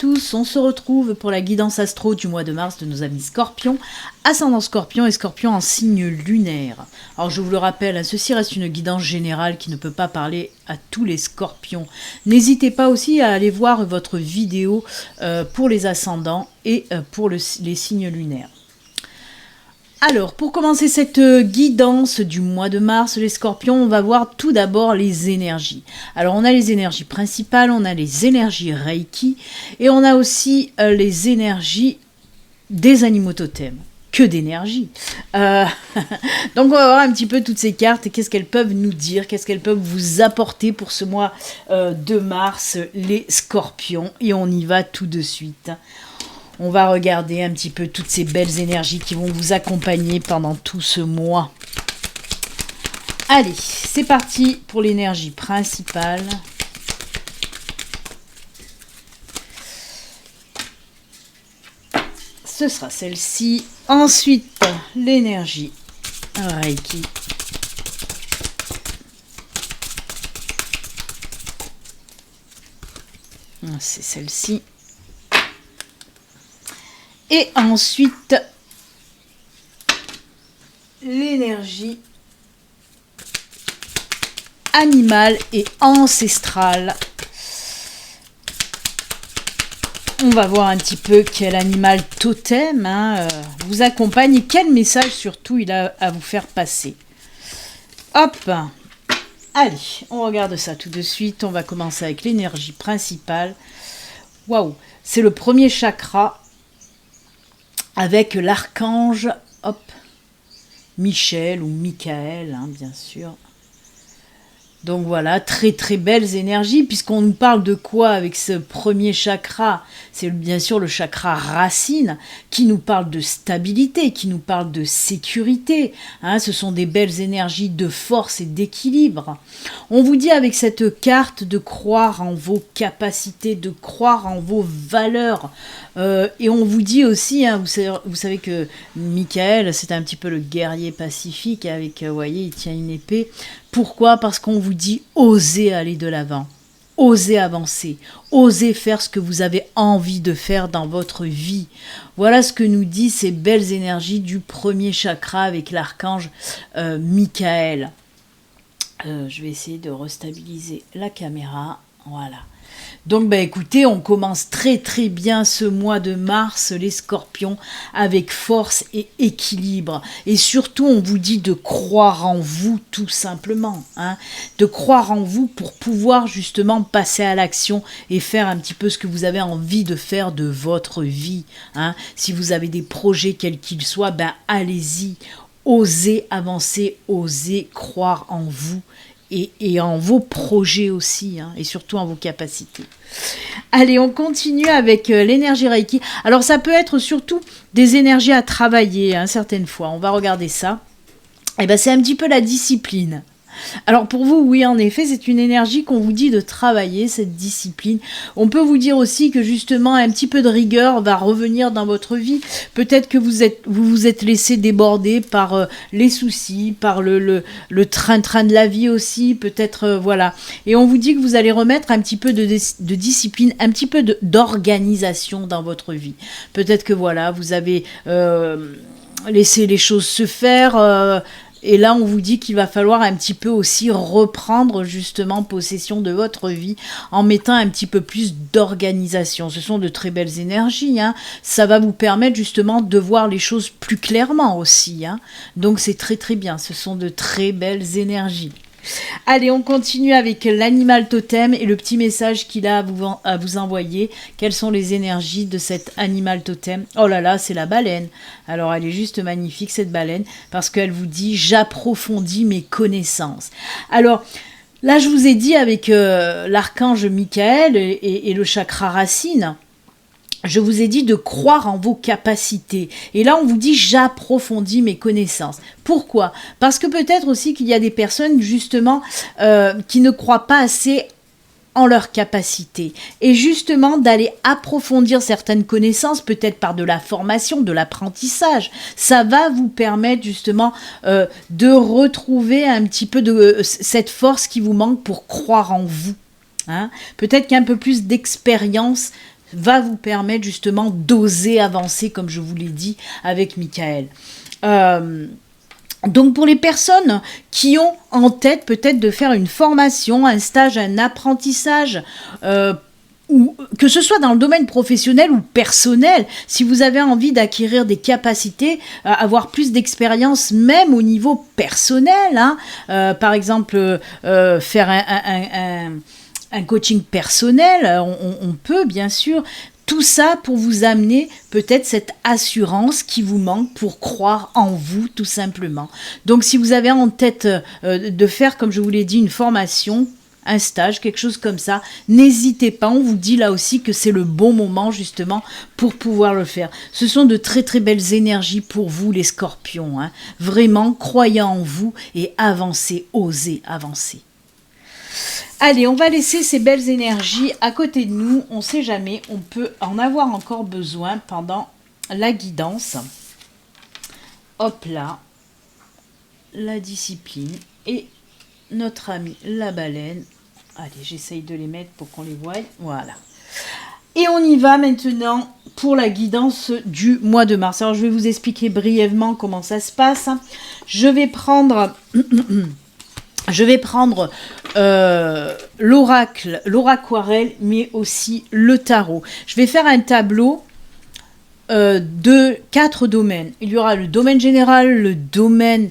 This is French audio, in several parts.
tous, on se retrouve pour la guidance astro du mois de mars de nos amis Scorpions, ascendant Scorpion et Scorpion en signe lunaire. Alors je vous le rappelle, ceci reste une guidance générale qui ne peut pas parler à tous les Scorpions. N'hésitez pas aussi à aller voir votre vidéo pour les ascendants et pour les signes lunaires. Alors, pour commencer cette guidance du mois de mars, les Scorpions, on va voir tout d'abord les énergies. Alors, on a les énergies principales, on a les énergies Reiki, et on a aussi les énergies des animaux totems. Que d'énergie. Donc, on va voir un petit peu toutes ces cartes et qu'est-ce qu'elles peuvent nous dire, qu'est-ce qu'elles peuvent vous apporter pour ce mois de mars, les Scorpions. Et on y va tout de suite. On va regarder un petit peu toutes ces belles énergies qui vont vous accompagner pendant tout ce mois. Allez, c'est parti pour l'énergie principale. Ce sera celle-ci. Ensuite, l'énergie Reiki. C'est celle-ci. Et ensuite, l'énergie animale et ancestrale. On va voir un petit peu quel animal totem vous accompagne et quel message surtout il a à vous faire passer. Hop! Allez, on regarde ça tout de suite. On va commencer avec l'énergie principale. Waouh! C'est le premier chakra. Avec l'archange, hop, Michel ou Michael, bien sûr. Donc voilà, très très belles énergies, puisqu'on nous parle de quoi avec ce premier chakra? C'est bien sûr le chakra racine, qui nous parle de stabilité, qui nous parle de sécurité. Ce sont des belles énergies de force et d'équilibre. On vous dit avec cette carte de croire en vos capacités, de croire en vos valeurs. Et on vous dit aussi, vous savez que Michael, c'est un petit peu le guerrier pacifique, avec, vous voyez, il tient une épée. Pourquoi? Parce qu'on vous dit osez aller de l'avant, osez avancer, osez faire ce que vous avez envie de faire dans votre vie. Voilà ce que nous disent ces belles énergies du premier chakra avec l'archange Michael. Je vais essayer de restabiliser la caméra, voilà. Donc écoutez, on commence très très bien ce mois de mars, les Scorpions, avec force et équilibre. Et surtout, on vous dit de croire en vous tout simplement. De croire en vous pour pouvoir justement passer à l'action et faire un petit peu ce que vous avez envie de faire de votre vie. Si vous avez des projets quels qu'ils soient, allez-y. Osez avancer, osez croire en vous. Et en vos projets aussi, et surtout en vos capacités. Allez, on continue avec l'énergie Reiki. Alors, ça peut être surtout des énergies à travailler, certaines fois. On va regarder ça. C'est un petit peu la discipline. Alors pour vous, oui, en effet, c'est une énergie qu'on vous dit de travailler, cette discipline. On peut vous dire aussi que justement, un petit peu de rigueur va revenir dans votre vie. Peut-être que vous vous êtes laissé déborder par les soucis, par le train-train de la vie aussi, peut-être, voilà. Et on vous dit que vous allez remettre un petit peu de discipline, un petit peu d'organisation dans votre vie. Peut-être que, voilà, vous avez laissé les choses se faire... Et là, on vous dit qu'il va falloir un petit peu aussi reprendre justement possession de votre vie en mettant un petit peu plus d'organisation. Ce sont de très belles énergies. Ça va vous permettre justement de voir les choses plus clairement aussi. Donc, c'est très très bien. Ce sont de très belles énergies. Allez, on continue avec l'animal totem et le petit message qu'il a à vous envoyer. Quelles sont les énergies de cet animal totem? Oh là là, c'est la baleine. Alors, elle est juste magnifique, cette baleine, parce qu'elle vous dit « J'approfondis mes connaissances ». Alors, là, je vous ai dit avec l'archange Michael et le chakra racine, je vous ai dit de croire en vos capacités. Et là, on vous dit, j'approfondis mes connaissances. Pourquoi? Parce que peut-être aussi qu'il y a des personnes, justement, qui ne croient pas assez en leurs capacités. Et justement, d'aller approfondir certaines connaissances, peut-être par de la formation, de l'apprentissage, ça va vous permettre, justement, de retrouver un petit peu de cette force qui vous manque pour croire en vous. Peut-être qu'un peu plus d'expérience va vous permettre justement d'oser avancer, comme je vous l'ai dit avec Michael. Donc pour les personnes qui ont en tête peut-être de faire une formation, un stage, un apprentissage, ou que ce soit dans le domaine professionnel ou personnel, si vous avez envie d'acquérir des capacités, avoir plus d'expérience même au niveau personnel, hein, par exemple faire un coaching personnel, on peut bien sûr. Tout ça pour vous amener peut-être cette assurance qui vous manque pour croire en vous tout simplement. Donc si vous avez en tête de faire, comme je vous l'ai dit, une formation, un stage, quelque chose comme ça, n'hésitez pas, on vous dit là aussi que c'est le bon moment justement pour pouvoir le faire. Ce sont de très très belles énergies pour vous les scorpions, hein. Vraiment, croyez en vous et avancez, osez avancer. Allez, on va laisser ces belles énergies à côté de nous. On ne sait jamais, on peut en avoir encore besoin pendant la guidance. Hop là, la discipline et notre ami la baleine. Allez, j'essaye de les mettre pour qu'on les voie. Voilà. Et on y va maintenant pour la guidance du mois de mars. Alors, je vais vous expliquer brièvement comment ça se passe. Je vais prendre... l'oracle, l'oraquarelle, mais aussi le tarot. Je vais faire un tableau de 4 domaines. Il y aura le domaine général, le domaine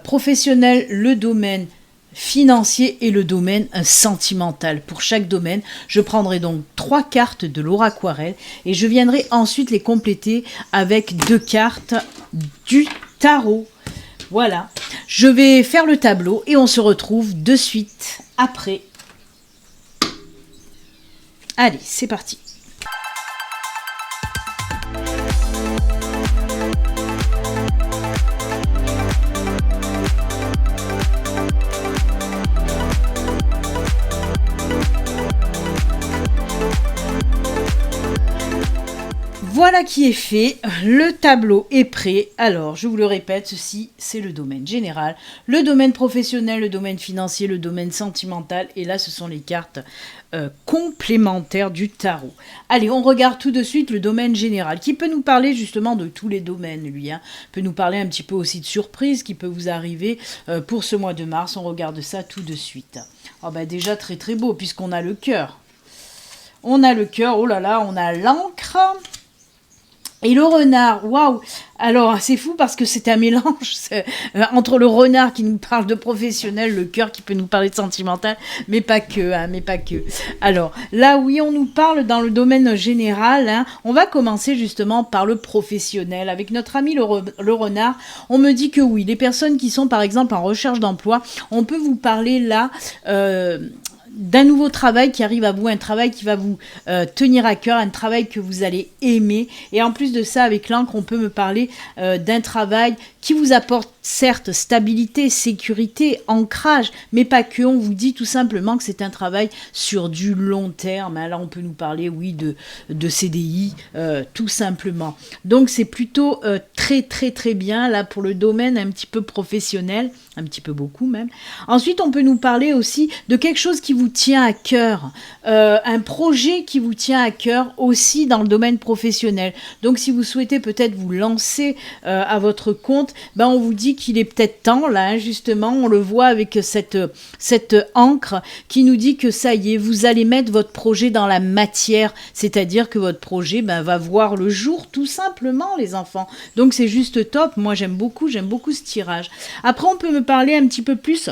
professionnel, le domaine financier et le domaine sentimental. Pour chaque domaine, je prendrai donc 3 cartes de l'oraquarelle et je viendrai ensuite les compléter avec 2 cartes du tarot. Voilà, je vais faire le tableau et on se retrouve de suite après. Allez, c'est parti. Voilà qui est fait, le tableau est prêt. Alors, je vous le répète, ceci, c'est le domaine général, le domaine professionnel, le domaine financier, le domaine sentimental. Et là, ce sont les cartes complémentaires du tarot. Allez, on regarde tout de suite le domaine général, qui peut nous parler justement de tous les domaines, lui. Hein. Peut nous parler un petit peu aussi de surprises qui peut vous arriver pour ce mois de mars. On regarde ça tout de suite. Oh, bah, déjà, très très beau, puisqu'on a le cœur. On a le cœur, oh là là, on a l'encre. Et le renard, waouh! Alors, c'est fou parce que c'est un mélange entre le renard qui nous parle de professionnel, le cœur qui peut nous parler de sentimental, mais pas que, hein, mais pas que. Alors, là, oui, on nous parle dans le domaine général, hein, on va commencer justement par le professionnel. Avec notre ami le renard, on me dit que oui, les personnes qui sont par exemple en recherche d'emploi, on peut vous parler là... d'un nouveau travail qui arrive à vous, un travail qui va vous tenir à cœur, un travail que vous allez aimer. Et en plus de ça, avec l'encre, on peut me parler d'un travail qui vous apporte certes stabilité, sécurité, ancrage, mais pas que. On vous dit tout simplement que c'est un travail sur du long terme. Là, on peut nous parler, oui, de CDI, tout simplement. Donc, c'est plutôt très, très, très bien, là, pour le domaine un petit peu professionnel, un petit peu beaucoup même. Ensuite, on peut nous parler aussi de quelque chose qui vous tient à cœur, un projet qui vous tient à cœur aussi dans le domaine professionnel. Donc, si vous souhaitez peut-être vous lancer à votre compte, ben, on vous dit qu'il est peut-être temps, là, hein, justement, on le voit avec cette encre qui nous dit que ça y est, vous allez mettre votre projet dans la matière, c'est-à-dire que votre projet va voir le jour, tout simplement, les enfants. Donc, c'est juste top. Moi, j'aime beaucoup ce tirage. Après, on peut me parler un petit peu plus...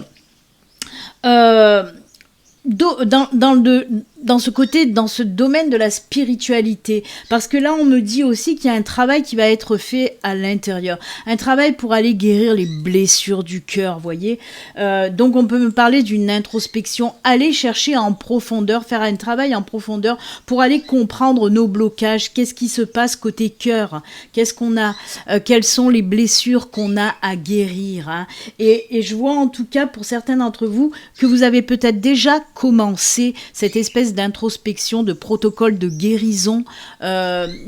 dans ce côté, dans ce domaine de la spiritualité, parce que là on me dit aussi qu'il y a un travail qui va être fait à l'intérieur, un travail pour aller guérir les blessures du cœur, voyez. Donc on peut me parler d'une introspection, aller chercher en profondeur, faire un travail en profondeur pour aller comprendre nos blocages, qu'est-ce qui se passe côté cœur, qu'est-ce qu'on a, quelles sont les blessures qu'on a à guérir, hein. Et je vois en tout cas pour certains d'entre vous que vous avez peut-être déjà commencer cette espèce d'introspection, de protocole de guérison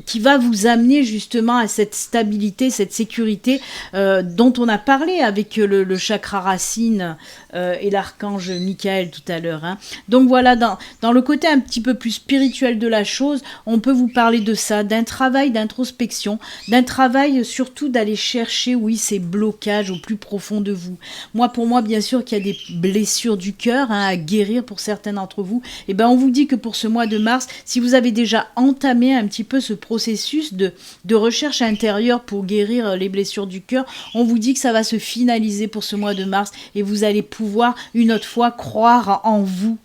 qui va vous amener justement à cette stabilité, cette sécurité dont on a parlé avec le chakra racine et l'archange Michael tout à l'heure. Hein. Donc voilà, dans le côté un petit peu plus spirituel de la chose, on peut vous parler de ça, d'un travail d'introspection, d'un travail surtout d'aller chercher, oui, ces blocages au plus profond de vous. Pour moi, bien sûr qu'il y a des blessures du cœur à guérir pour certains d'entre vous. Et ben, on vous dit que pour ce mois de mars, si vous avez déjà entamé un petit peu ce processus de recherche intérieure pour guérir les blessures du cœur, on vous dit que ça va se finaliser pour ce mois de mars et vous allez pouvoir une autre fois croire en vous.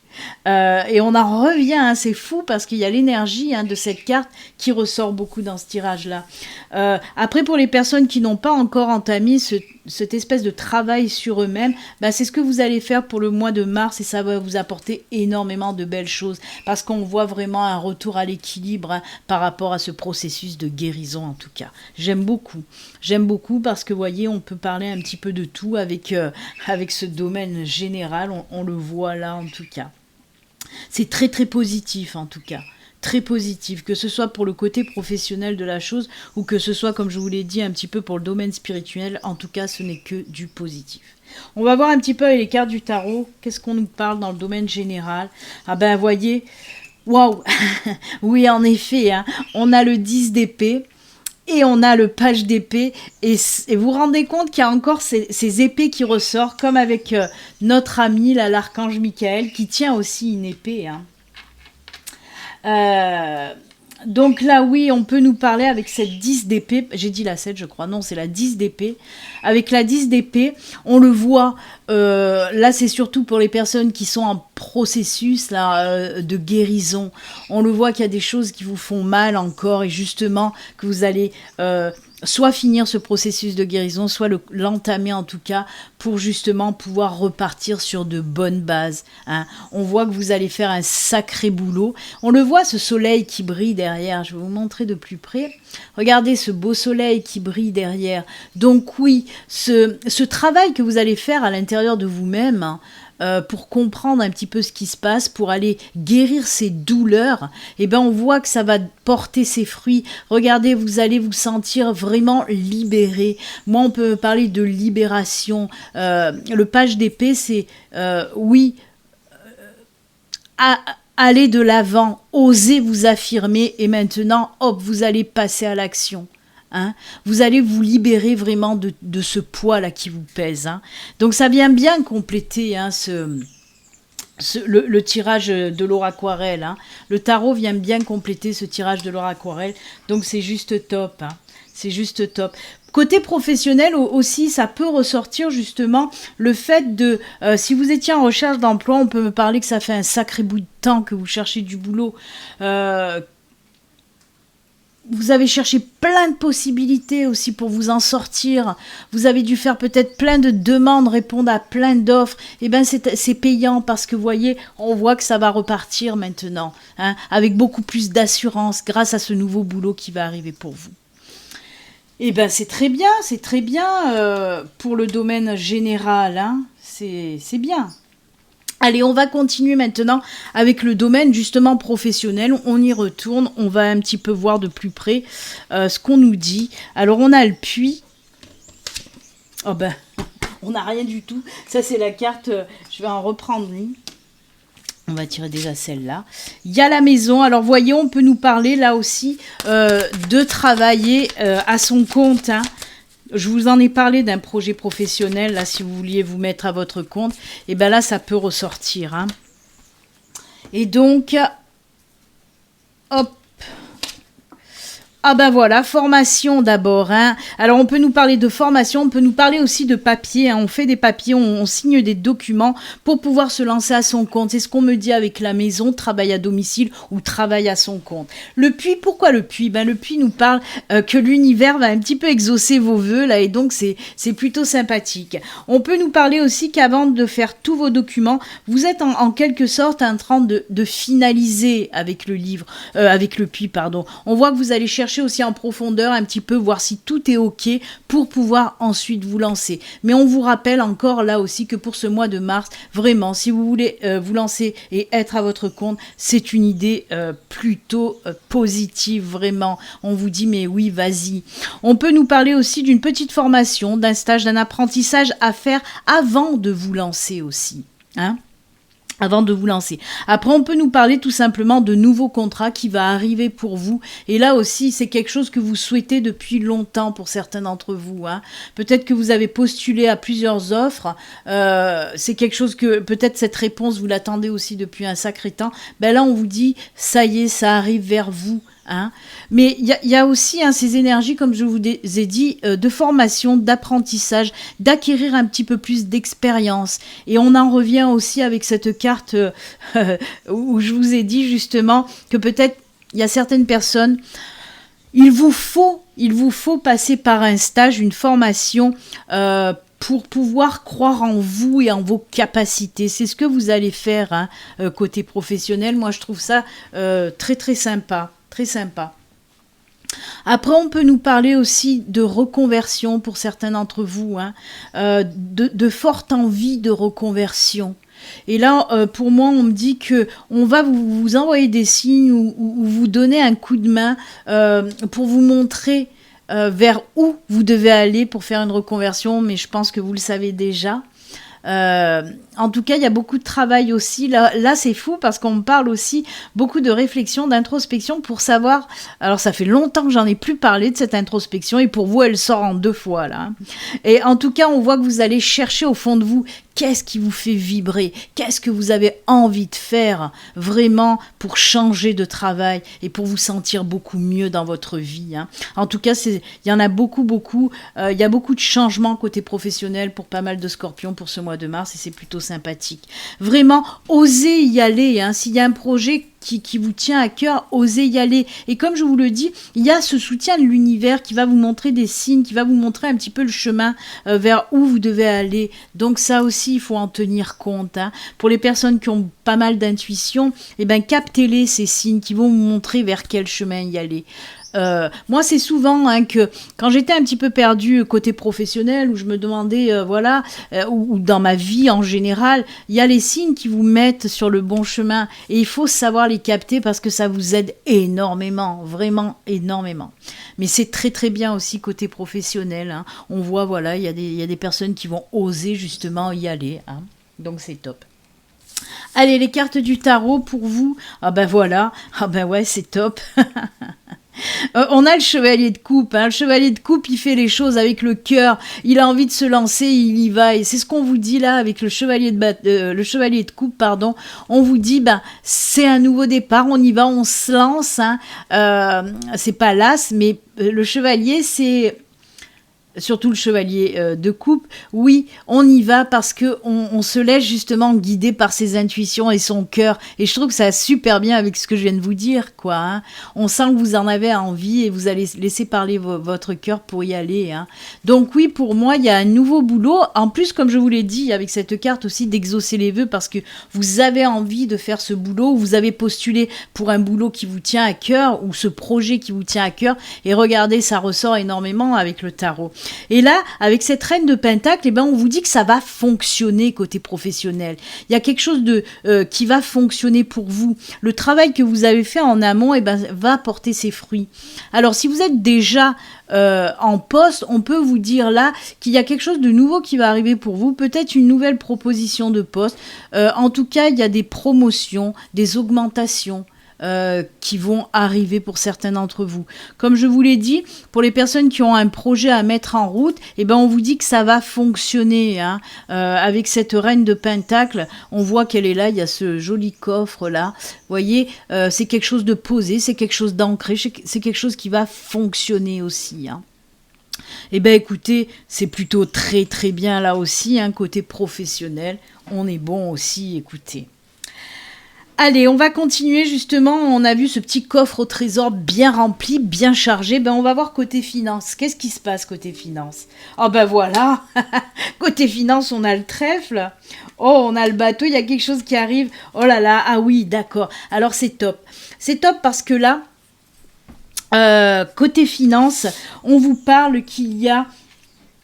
Et on en revient, hein, c'est fou parce qu'il y a l'énergie de cette carte qui ressort beaucoup dans ce tirage-là. Après, pour les personnes qui n'ont pas encore entamé cette espèce de travail sur eux-mêmes, c'est ce que vous allez faire pour le mois de mars et ça va vous apporter énormément de belles choses parce qu'on voit vraiment un retour à l'équilibre par rapport à ce processus de guérison en tout cas. J'aime beaucoup parce que vous voyez, on peut parler un petit peu de tout avec ce domaine général, on le voit là en tout cas. C'est très très positif en tout cas, très positif, que ce soit pour le côté professionnel de la chose ou que ce soit, comme je vous l'ai dit, un petit peu pour le domaine spirituel, en tout cas ce n'est que du positif. On va voir un petit peu avec les cartes du tarot, qu'est-ce qu'on nous parle dans le domaine général. Ah ben voyez, waouh, oui en effet, hein, on a le 10 d'épée. Et on a le page d'épée, et vous vous rendez compte qu'il y a encore ces épées qui ressortent, comme avec notre ami, là, l'archange Michael, qui tient aussi une épée. Hein. Donc là, oui, on peut nous parler avec cette 10 d'épée, j'ai dit la 7, je crois, non, c'est la 10 d'épée. Avec la 10 d'épée, on le voit, là, c'est surtout pour les personnes qui sont en processus là, de guérison. On le voit qu'il y a des choses qui vous font mal encore et justement que vous allez soit finir ce processus de guérison, soit l'entamer en tout cas pour justement pouvoir repartir sur de bonnes bases. Hein. On voit que vous allez faire un sacré boulot. On le voit, ce soleil qui brille derrière. Je vais vous montrer de plus près. Regardez ce beau soleil qui brille derrière. Donc oui, ce travail que vous allez faire à l'intérieur de vous-même, hein, pour comprendre un petit peu ce qui se passe, pour aller guérir ces douleurs, et ben on voit que ça va porter ses fruits. Regardez, vous allez vous sentir vraiment libéré. Moi, on peut parler de libération. Le page d'épée, c'est oui, aller de l'avant, oser vous affirmer, et maintenant, hop, vous allez passer à l'action. Hein, vous allez vous libérer vraiment de ce poids-là qui vous pèse. Hein. Donc ça vient bien compléter hein, le tirage de l'or aquarelle. Hein. Le tarot vient bien compléter ce tirage de l'or aquarelle. Donc c'est juste top. Hein. C'est juste top. Côté professionnel aussi, ça peut ressortir justement le fait de, si vous étiez en recherche d'emploi, on peut me parler que ça fait un sacré bout de temps que vous cherchez du boulot. Vous avez cherché plein de possibilités aussi pour vous en sortir. Vous avez dû faire peut-être plein de demandes, répondre à plein d'offres. Et bien, c'est payant parce que, vous voyez, on voit que ça va repartir maintenant, hein, avec beaucoup plus d'assurance grâce à ce nouveau boulot qui va arriver pour vous. Et bien, c'est très bien pour le domaine général. Hein, c'est bien. Allez, on va continuer maintenant avec le domaine justement professionnel. On y retourne, on va un petit peu voir de plus près ce qu'on nous dit. Alors, on a le puits. Oh ben, on n'a rien du tout. Ça, c'est la carte, je vais en reprendre une. On va tirer déjà celle-là. Il y a la maison. Alors, voyez, on peut nous parler là aussi de travailler à son compte, hein. Je vous en ai parlé d'un projet professionnel, là, si vous vouliez vous mettre à votre compte, et bien là, ça peut ressortir. Hein. Et donc, hop. Ah ben voilà, formation d'abord. Hein. Alors, on peut nous parler de formation, on peut nous parler aussi de papier. Hein. On fait des papiers, on signe des documents pour pouvoir se lancer à son compte. C'est ce qu'on me dit avec la maison, travail à domicile ou travail à son compte. Le puits, pourquoi le puits? Ben, le puits nous parle que l'univers va un petit peu exaucer vos vœux, là, et donc c'est plutôt sympathique. On peut nous parler aussi qu'avant de faire tous vos documents, vous êtes en quelque sorte en train de finaliser avec le livre, avec le puits, pardon. On voit que vous allez chercher chercher aussi en profondeur un petit peu, voir si tout est ok pour pouvoir ensuite vous lancer. Mais on vous rappelle encore là aussi que pour ce mois de mars, vraiment, si vous voulez vous lancer et être à votre compte, c'est une idée plutôt positive, vraiment. On vous dit, mais oui, vas-y. On peut nous parler aussi d'une petite formation, d'un stage, d'un apprentissage à faire avant de vous lancer aussi, hein, avant de vous lancer. Après, on peut nous parler tout simplement de nouveaux contrats qui va arriver pour vous. Et là aussi, c'est quelque chose que vous souhaitez depuis longtemps pour certains d'entre vous, hein. Peut-être que vous avez postulé à plusieurs offres. C'est quelque chose que, peut-être cette réponse, vous l'attendez aussi depuis un sacré temps. Ben là, on vous dit, ça y est, ça arrive vers vous. Hein. Mais il y a aussi ces énergies, comme je vous ai dit, de formation, d'apprentissage, d'acquérir un petit peu plus d'expérience. Et on en revient aussi avec cette carte où je vous ai dit justement que peut-être il y a certaines personnes, il vous faut passer par un stage, une formation pour pouvoir croire en vous et en vos capacités. C'est ce que vous allez faire, hein, côté professionnel. Moi, je trouve ça très très sympa. Très sympa. Après, on peut nous parler aussi de reconversion pour certains d'entre vous, hein, de forte envie de reconversion. Et là, pour moi, on me dit que on va vous envoyer des signes ou vous donner un coup de main pour vous montrer vers où vous devez aller pour faire une reconversion, mais je pense que vous le savez déjà. En tout cas, il y a beaucoup de travail aussi. Là, c'est fou parce qu'on me parle aussi beaucoup de réflexion, d'introspection pour savoir... Alors, ça fait longtemps que j'en ai plus parlé de cette introspection et pour vous, elle sort en 2 fois, là. Et en tout cas, on voit que vous allez chercher au fond de vous qu'est-ce qui vous fait vibrer, qu'est-ce que vous avez envie de faire vraiment pour changer de travail et pour vous sentir beaucoup mieux dans votre vie, hein. En tout cas, il y en a beaucoup. Il y a beaucoup de changements côté professionnel pour pas mal de scorpions pour ce mois de mars et c'est plutôt sympathique. Vraiment, osez y aller, hein. S'il y a un projet qui vous tient à cœur, osez y aller. Et comme je vous le dis, il y a ce soutien de l'univers qui va vous montrer des signes, qui va vous montrer un petit peu le chemin vers où vous devez aller. Donc ça aussi, il faut en tenir compte, hein. Pour les personnes qui ont pas mal d'intuition, eh ben, captez-les, ces signes qui vont vous montrer vers quel chemin y aller. Moi, c'est souvent, hein, que quand j'étais un petit peu perdue côté professionnel, où je me demandais, ou dans ma vie en général, il y a les signes qui vous mettent sur le bon chemin et il faut savoir les capter parce que ça vous aide énormément, vraiment énormément. Mais c'est très très bien aussi côté professionnel, hein. On voit, voilà, il y a des personnes qui vont oser justement y aller, hein. Donc c'est top. Allez, les cartes du tarot pour vous. Ah ben voilà, ah ben ouais, c'est top. On a le chevalier de coupe, hein. Le chevalier de coupe, il fait les choses avec le cœur, il a envie de se lancer, il y va, et c'est ce qu'on vous dit là avec le chevalier de coupe, pardon. On vous dit, c'est un nouveau départ, on y va, on se lance, hein. C'est pas l'as, mais le chevalier, c'est... Surtout le chevalier de coupe, oui, on y va parce que on se laisse justement guider par ses intuitions et son cœur. Et je trouve que ça va super bien avec ce que je viens de vous dire, quoi, hein. On sent que vous en avez envie et vous allez laisser parler votre cœur pour y aller, hein. Donc oui, pour moi, il y a un nouveau boulot. En plus, comme je vous l'ai dit, avec cette carte aussi, d'exaucer les vœux parce que vous avez envie de faire ce boulot, vous avez postulé pour un boulot qui vous tient à cœur ou ce projet qui vous tient à cœur. Et regardez, ça ressort énormément avec le tarot. Et là, avec cette reine de pentacle, eh ben, on vous dit que ça va fonctionner côté professionnel. Il y a quelque chose qui va fonctionner pour vous. Le travail que vous avez fait en amont, eh ben, va porter ses fruits. Alors, si vous êtes déjà en poste, on peut vous dire là qu'il y a quelque chose de nouveau qui va arriver pour vous, peut-être une nouvelle proposition de poste. En tout cas, il y a des promotions, des augmentations qui vont arriver pour certains d'entre vous. Comme je vous l'ai dit, pour les personnes qui ont un projet à mettre en route, eh ben on vous dit que ça va fonctionner, hein. Avec cette reine de pentacle, on voit qu'elle est là, il y a ce joli coffre là. Vous voyez, c'est quelque chose de posé, c'est quelque chose d'ancré, c'est quelque chose qui va fonctionner aussi, hein. Eh bien écoutez, c'est plutôt très très bien là aussi, hein, côté professionnel, on est bon aussi, écoutez. Allez, on va continuer justement, on a vu ce petit coffre au trésor bien rempli, bien chargé, on va voir côté finance. Qu'est-ce qui se passe côté finance? Oh ben voilà, côté finance on a le trèfle, oh on a le bateau, il y a quelque chose qui arrive, oh là là, ah oui d'accord, alors c'est top parce que là, Côté finance, on vous parle qu'il y a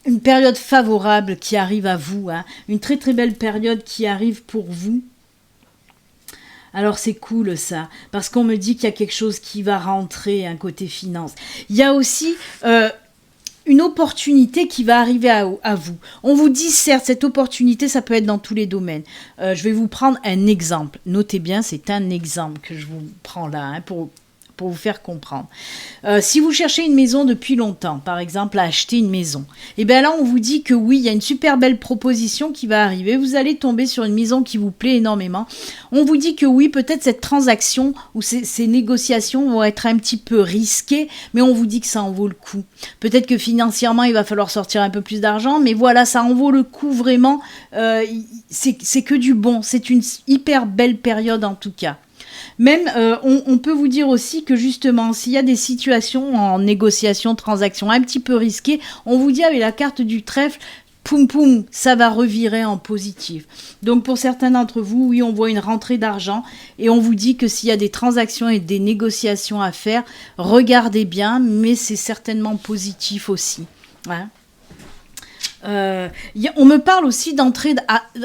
une période favorable qui arrive à vous, hein, une très très belle période qui arrive pour vous. Alors c'est cool ça, parce qu'on me dit qu'il y a quelque chose qui va rentrer, un côté finance. Il y a aussi une opportunité qui va arriver à vous. On vous dit certes, cette opportunité, ça peut être dans tous les domaines. Je vais vous prendre un exemple. Notez bien, c'est un exemple que je vous prends là, hein, pour vous faire comprendre. Si vous cherchez une maison depuis longtemps, par exemple à acheter une maison, et bien là on vous dit que oui, il y a une super belle proposition qui va arriver, vous allez tomber sur une maison qui vous plaît énormément. On vous dit que oui, peut-être cette transaction ou ces négociations vont être un petit peu risquées, mais on vous dit que ça en vaut le coup. Peut-être que financièrement il va falloir sortir un peu plus d'argent, mais voilà, ça en vaut le coup vraiment. C'est que du bon, c'est une hyper belle période en tout cas. Même, on peut vous dire aussi que justement, s'il y a des situations en négociation, transaction un petit peu risquées, on vous dit avec la carte du trèfle, poum poum, ça va revirer en positif. Donc pour certains d'entre vous, oui, on voit une rentrée d'argent et on vous dit que s'il y a des transactions et des négociations à faire, regardez bien, mais c'est certainement positif aussi. Hein. On me parle aussi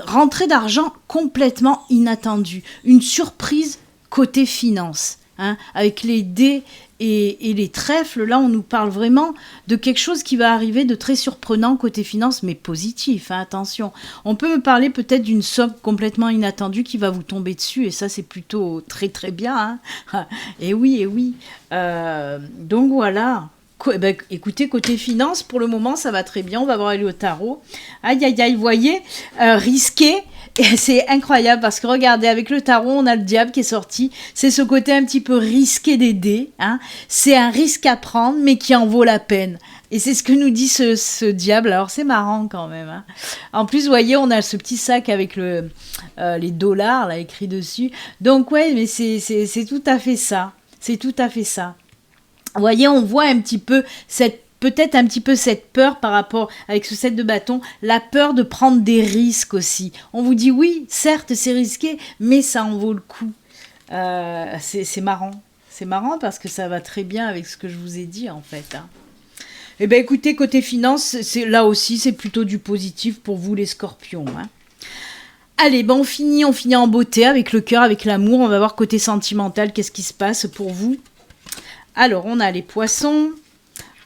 rentrée d'argent complètement inattendue, une surprise côté finance, hein, avec les dés et les trèfles. Là on nous parle vraiment de quelque chose qui va arriver de très surprenant côté finance, mais positif, hein, attention. On peut me parler peut-être d'une somme complètement inattendue qui va vous tomber dessus, et ça c'est plutôt très très bien, hein. Et oui, donc voilà. Écoutez, côté finance, pour le moment, ça va très bien. On va voir aller au tarot. Aïe, aïe, aïe, vous voyez, risqué. Et c'est incroyable parce que regardez, avec le tarot, on a le diable qui est sorti. C'est ce côté un petit peu risqué des dés. Hein. C'est un risque à prendre, mais qui en vaut la peine. Et c'est ce que nous dit ce diable. Alors, c'est marrant quand même. Hein. En plus, vous voyez, on a ce petit sac avec les dollars là, écrit dessus. Donc, ouais, mais c'est tout à fait ça. C'est tout à fait ça. Vous voyez, on voit un petit peu peut-être un petit peu cette peur par rapport avec ce set de bâtons, la peur de prendre des risques aussi. On vous dit oui, certes c'est risqué, mais ça en vaut le coup. C'est marrant. C'est marrant parce que ça va très bien avec ce que je vous ai dit en fait. Hein. Eh bien écoutez, côté finance, là aussi c'est plutôt du positif pour vous les scorpions. Hein. Allez, on finit en beauté avec le cœur, avec l'amour. On va voir côté sentimental, qu'est-ce qui se passe pour vous. Alors, on a les poissons,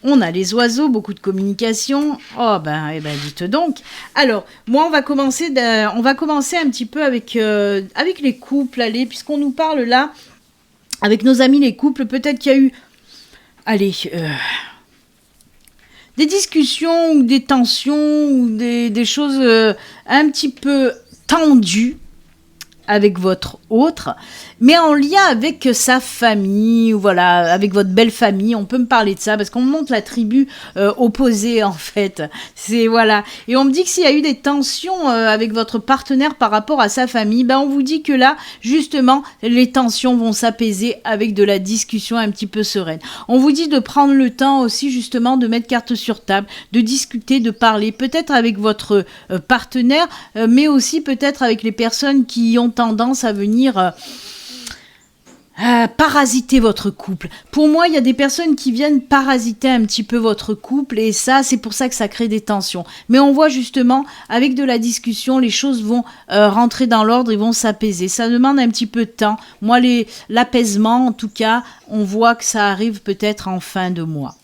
on a les oiseaux, beaucoup de communication. Oh, dites donc. Alors, moi, on va commencer un petit peu avec les couples, allez, puisqu'on nous parle là, avec nos amis les couples, peut-être qu'il y a eu, des discussions ou des tensions ou des choses un petit peu tendues avec votre autre, mais en lien avec sa famille, ou voilà, avec votre belle famille, on peut me parler de ça, parce qu'on me montre la tribu opposée, en fait. C'est, voilà. Et on me dit que s'il y a eu des tensions avec votre partenaire par rapport à sa famille, on vous dit que là, justement, les tensions vont s'apaiser avec de la discussion un petit peu sereine. On vous dit de prendre le temps aussi, justement, de mettre carte sur table, de discuter, de parler, peut-être avec votre partenaire, mais aussi peut-être avec les personnes qui ont tendance à venir parasiter votre couple. Pour moi, il y a des personnes qui viennent parasiter un petit peu votre couple et ça, c'est pour ça que ça crée des tensions. Mais on voit justement, avec de la discussion, les choses vont rentrer dans l'ordre et vont s'apaiser. Ça demande un petit peu de temps. Moi, l'apaisement, en tout cas, on voit que ça arrive peut-être en fin de mois.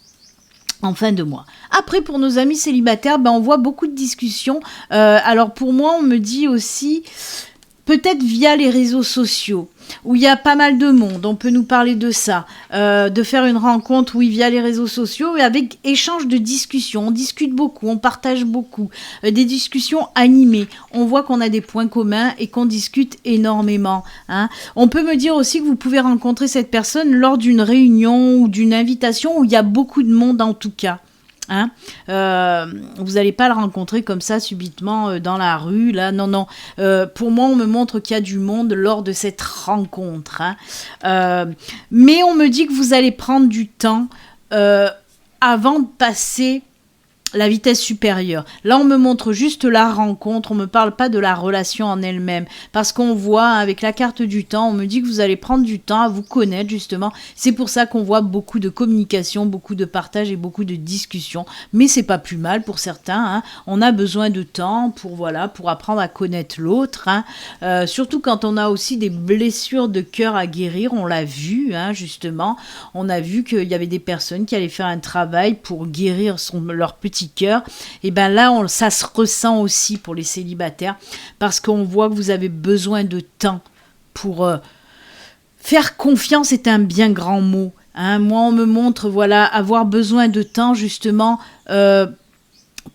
Après, pour nos amis célibataires, on voit beaucoup de discussions. Alors, pour moi, on me dit aussi... Peut-être via les réseaux sociaux, où il y a pas mal de monde, on peut nous parler de ça, de faire une rencontre, oui, via les réseaux sociaux, et avec échange de discussions, on discute beaucoup, on partage beaucoup, des discussions animées, on voit qu'on a des points communs et qu'on discute énormément. Hein. On peut me dire aussi que vous pouvez rencontrer cette personne lors d'une réunion ou d'une invitation où il y a beaucoup de monde en tout cas. Hein, vous n'allez pas le rencontrer comme ça subitement dans la rue là, non. Pour moi on me montre qu'il y a du monde lors de cette rencontre, hein. Mais on me dit que vous allez prendre du temps avant de passer la vitesse supérieure. Là, on me montre juste la rencontre, on me parle pas de la relation en elle-même. Parce qu'on voit, avec la carte du temps, on me dit que vous allez prendre du temps à vous connaître, justement. C'est pour ça qu'on voit beaucoup de communication, beaucoup de partage et beaucoup de discussion. Mais c'est pas plus mal pour certains, hein. On a besoin de temps pour, voilà, pour apprendre à connaître l'autre, hein. Surtout quand on a aussi des blessures de cœur à guérir, on l'a vu, hein, justement. On a vu qu'il y avait des personnes qui allaient faire un travail pour guérir leur petit cœur, et ben là ça se ressent aussi pour les célibataires, parce qu'on voit que vous avez besoin de temps pour faire confiance. Est un bien grand mot, hein. Moi on me montre, voilà, avoir besoin de temps justement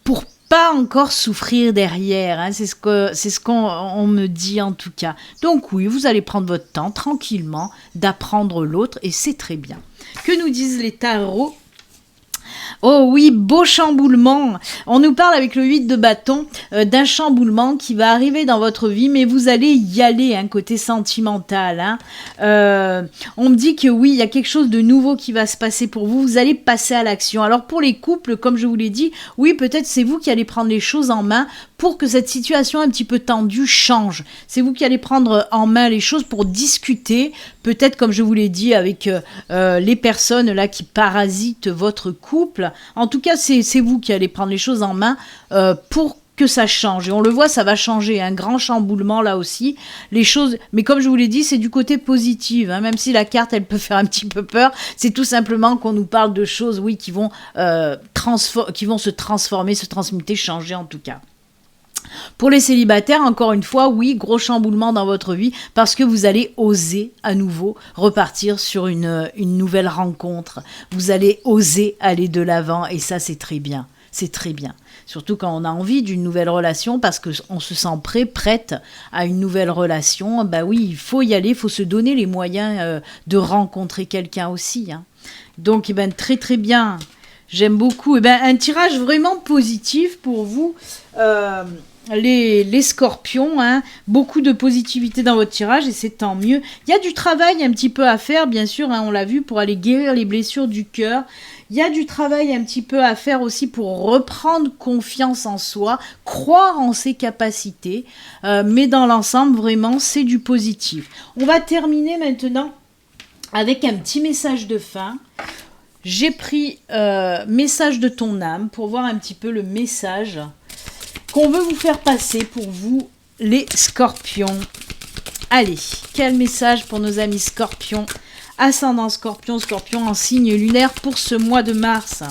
pour pas encore souffrir derrière, hein. C'est ce qu'on me dit en tout cas. Donc oui, vous allez prendre votre temps tranquillement d'apprendre l'autre, et c'est très bien. Que nous disent les tarots? Oh oui, beau chamboulement. On nous parle avec le 8 de bâton d'un chamboulement qui va arriver dans votre vie, mais vous allez y aller, hein, côté sentimental, hein. On me dit que oui, il y a quelque chose de nouveau qui va se passer pour vous. Vous allez passer à l'action. Alors pour les couples, comme je vous l'ai dit, oui, peut-être c'est vous qui allez prendre les choses en main pour que cette situation un petit peu tendue change. C'est vous qui allez prendre en main les choses pour discuter, peut-être comme je vous l'ai dit, avec les personnes là qui parasitent votre couple. En tout cas, c'est vous qui allez prendre les choses en main pour que ça change. Et on le voit, ça va changer. Un grand chamboulement là aussi. Les choses, mais comme je vous l'ai dit, c'est du côté positif, hein, même si la carte, elle peut faire un petit peu peur. C'est tout simplement qu'on nous parle de choses, oui, qui vont se transformer, se transmuter, changer en tout cas. Pour les célibataires, encore une fois, oui, gros chamboulement dans votre vie, parce que vous allez oser à nouveau repartir sur une nouvelle rencontre. Vous allez oser aller de l'avant, et ça, c'est très bien. C'est très bien. Surtout quand on a envie d'une nouvelle relation, parce qu'on se sent prête à une nouvelle relation. Bah oui, il faut y aller, il faut se donner les moyens de rencontrer quelqu'un aussi, hein. Donc, très très bien. J'aime beaucoup. Un tirage vraiment positif pour vous. Les scorpions, hein, beaucoup de positivité dans votre tirage, et c'est tant mieux. Il y a du travail un petit peu à faire, bien sûr, hein, on l'a vu, pour aller guérir les blessures du cœur. Il y a du travail un petit peu à faire aussi pour reprendre confiance en soi, croire en ses capacités, mais dans l'ensemble, vraiment, c'est du positif. On va terminer maintenant avec un petit message de fin. J'ai pris message de ton âme pour voir un petit peu le message qu'on veut vous faire passer pour vous, les scorpions. Allez, quel message pour nos amis scorpions, ascendant scorpion, scorpion en signe lunaire pour ce mois de mars.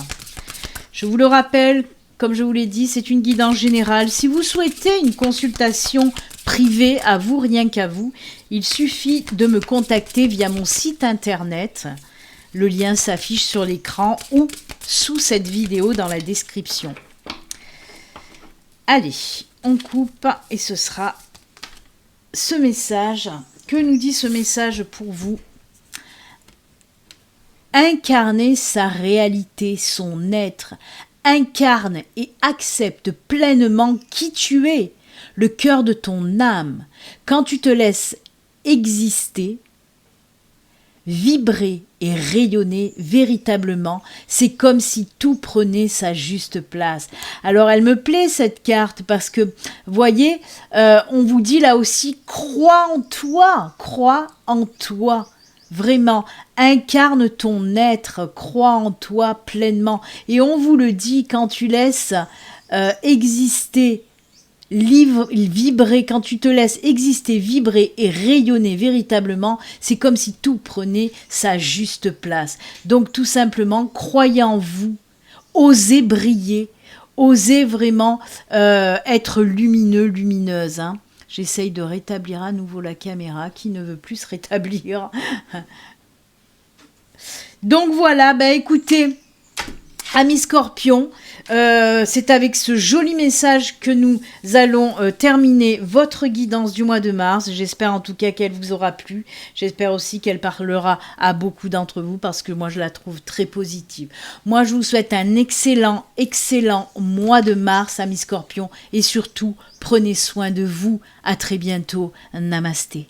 Je vous le rappelle, comme je vous l'ai dit, c'est une guidance générale. Si vous souhaitez une consultation privée, à vous, rien qu'à vous, il suffit de me contacter via mon site internet. Le lien s'affiche sur l'écran ou sous cette vidéo dans la description. Allez, on coupe et ce sera ce message. Que nous dit ce message pour vous? Incarner sa réalité, son être. Incarne et accepte pleinement qui tu es, le cœur de ton âme. Quand tu te laisses exister, vibrer et rayonner véritablement, c'est comme si tout prenait sa juste place. Alors elle me plaît cette carte parce que, voyez, on vous dit là aussi, crois en toi, vraiment, incarne ton être, crois en toi pleinement. Et on vous le dit, quand tu laisses exister, vibrer, quand tu te laisses exister, vibrer et rayonner véritablement, c'est comme si tout prenait sa juste place. Donc tout simplement, croyez en vous, osez briller, osez vraiment être lumineux, lumineuse, hein. J'essaye de rétablir à nouveau la caméra qui ne veut plus se rétablir. Donc voilà, écoutez, amis scorpions, c'est avec ce joli message que nous allons terminer votre guidance du mois de mars. J'espère en tout cas qu'elle vous aura plu. J'espère aussi qu'elle parlera à beaucoup d'entre vous parce que moi je la trouve très positive. Moi je vous souhaite un excellent mois de mars, amis scorpions, et surtout prenez soin de vous. À très bientôt. Namasté.